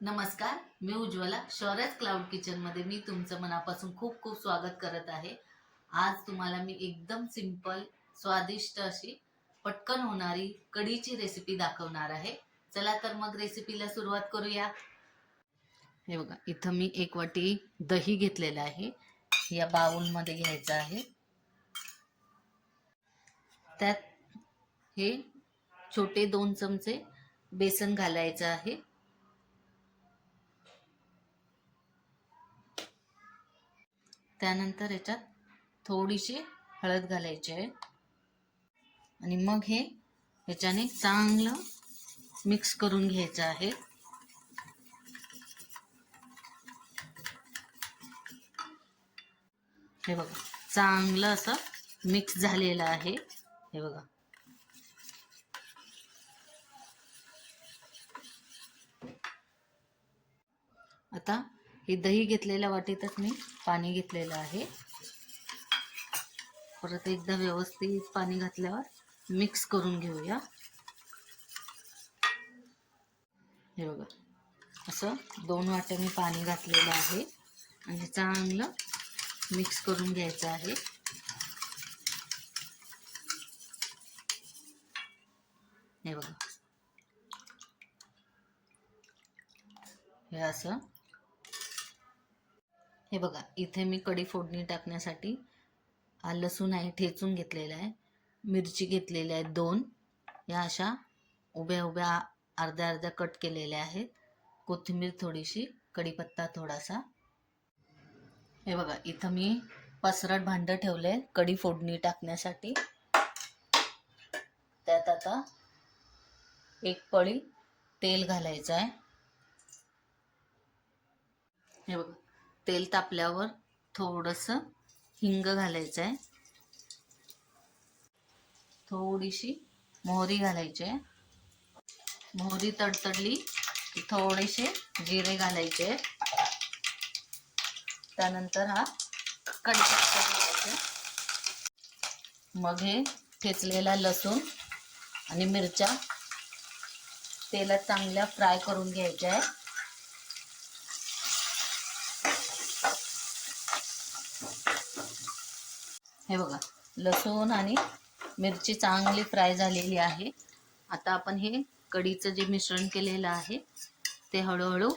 नमस्कार, मी उज्ज्वला. शौर्यच क्लाउड किचनमध्ये मी तुमचं मनापासून खूप खूप स्वागत करत आहे. आज तुम्हाला मी एकदम सिंपल, स्वादिष्ट अशी पटकन होणारी कढीची रेसिपी दाखवणार आहे. चला तर मग रेसिपीला सुरुवात करूया. हे बघा, इथं मी 1 वाटी दही घेतलेलं आहे. या बाउलमध्ये घ्यायचं आहे. त्यात हे छोटे 2 चमचे बेसन घालायचं आहे. त्यानंतर याच्यात थोडीशी हळद घालायची आहे आणि मग हे ह्याच्याने चांगलं मिक्स करून घ्यायचं आहे. हे बघा, चांगलं असं मिक्स झालेलं आहे. हे बघा, आता हे दही घेतलेल्या वाटीतच मी पाणी घेतलेलं आहे. परत एकदा व्यवस्थित पाणी घातल्यावर मिक्स करून घेऊया. हे बघा, असं 2 वाट्या मी पाणी घातलेलं आहे आणि चांगलं मिक्स करून घ्यायचं आहे. हे बघा, हे असं. हे बघा, इथे मी कढी फोडणी टाकण्यासाठी लसूण आहे ठेचून घेतलेला आहे, मिरची घेतलेल्या आहेत 2, या अशा उभ्या उभ्या अर्ध्या अर्ध्या कट केलेल्या आहेत, कोथिंबीर थोडीशी, कढीपत्ता थोडासा. हे बघा, इथं मी पसरट भांडं ठेवलंय कढी फोडणी टाकण्यासाठी. त्यात आता 1 पळी तेल घालायचं आहे. हे बघा, तेल तापल्यावर थोडंसं हिंग घालायचं आहे, थोडीशी मोहरी घालायची आहे. मोहरी तडतडली की थोडेसे जिरे घालायचे. त्यानंतर हा कढीपत्ता घालायचा. मग हे ठेचलेला लसूण आणि मिरच्या तेलात चांगल्या फ्राय करून घ्यायच्या आहे. हे बघा, लसूण आणि मिरची चांगली फ्राय झालेली आहे. आता आपण हे कढीचं जे मिश्रण केलेलं आहे ते हळूहळू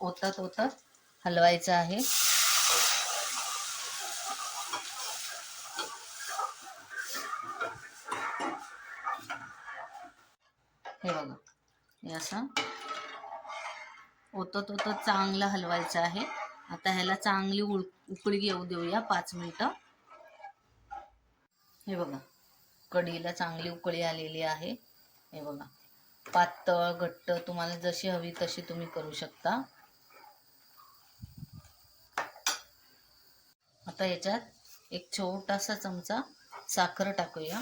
ओतत ओतत हलवायचं आहे. हे बघा, हे असं ओतत ओतत चांगलं हलवायचं आहे. आता ह्याला चांगली उकळी येऊ देऊया 5 मिनिटं. हे बघा, कढीला चांगली उकळी आलेली आहे. हे बघा, पातळ घट्ट तुम्हाला जशी हवी तशी तुम्ही करू शकता. आता याच्यात 1 छोटासा चमचा साखर टाकूया.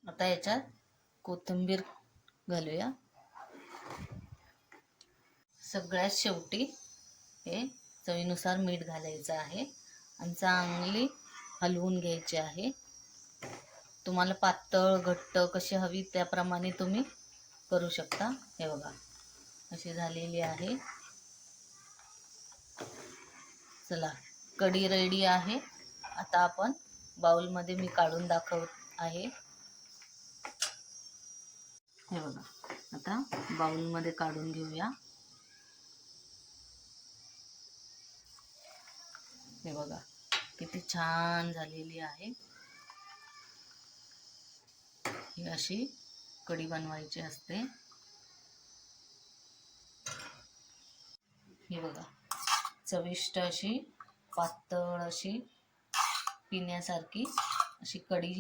आता याच्यात कोथिंबीर घालूया. सगळ्यात शेवटी हे चवीनुसार मीठ घालायचं आहे आणि चांगली हलवून घ्यायची आहे. तुम्हाला पातळ घट्ट कशी हवी त्याप्रमाणे तुम्ही करू शकता. हे बघा, अशी झालेली आहे. चला, कढी रेडी आहे. आता आपण बाउलमध्ये मी काढून दाखवत आहे. हे बघा, आता बाउलमध्ये काढून घेऊया. हे बघा, किती छान झालेली आहे. ही अशी कढी बनवायची असते. हे बघा, चविष्ट अशी पातळ अशी पिण्यासारखी अशी कढी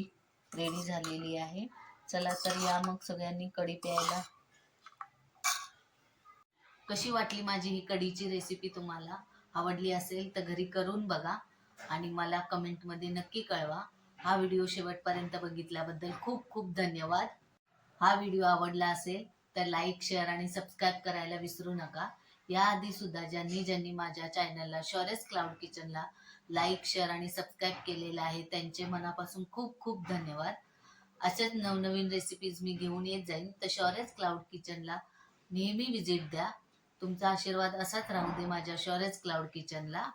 रेडी झालेली आहे. चला तर या मग सगळ्यांनी कढी प्यायला. कशी वाटली माझी ही कढीची रेसिपी? तुम्हाला आवडली असेल तर घरी करून बघा आणि मला कमेंटमध्ये नक्की कळवा. हा व्हिडिओ शेवटपर्यंत बघितल्याबद्दल खूप खूप धन्यवाद. हा व्हिडिओ आवडला असेल तर लाईक, शेअर आणि सबस्क्राईब करायला विसरू नका. याआधी सुद्धा ज्यांनी ज्यांनी माझ्या चॅनलला शौर्यस क्लाउड किचनला लाईक, शेअर आणि सबस्क्राईब केलेलं आहे त्यांचे मनापासून खूप खूप धन्यवाद. अशाच नवनवीन रेसिपीज मी घेऊन येत जाईन. तर शौर्यस क्लाउड किचनला नेहमी विजिट द्या. तुमचा आशीर्वाद असाच राहू दे माझ्या शौर्यच क्लाउड किचनला.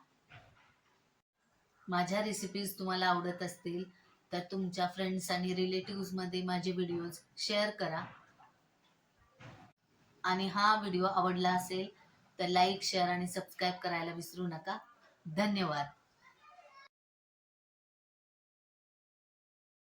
माझ्या रेसिपीज तुम्हाला आवडत असतील तर तुमच्या फ्रेंड्स आणि रिलेटिव्हजमध्ये माझे व्हिडिओज शेअर करा. आणि हा व्हिडिओ आवडला असेल तर लाईक, शेअर आणि सबस्क्राईब करायला विसरू नका. धन्यवाद.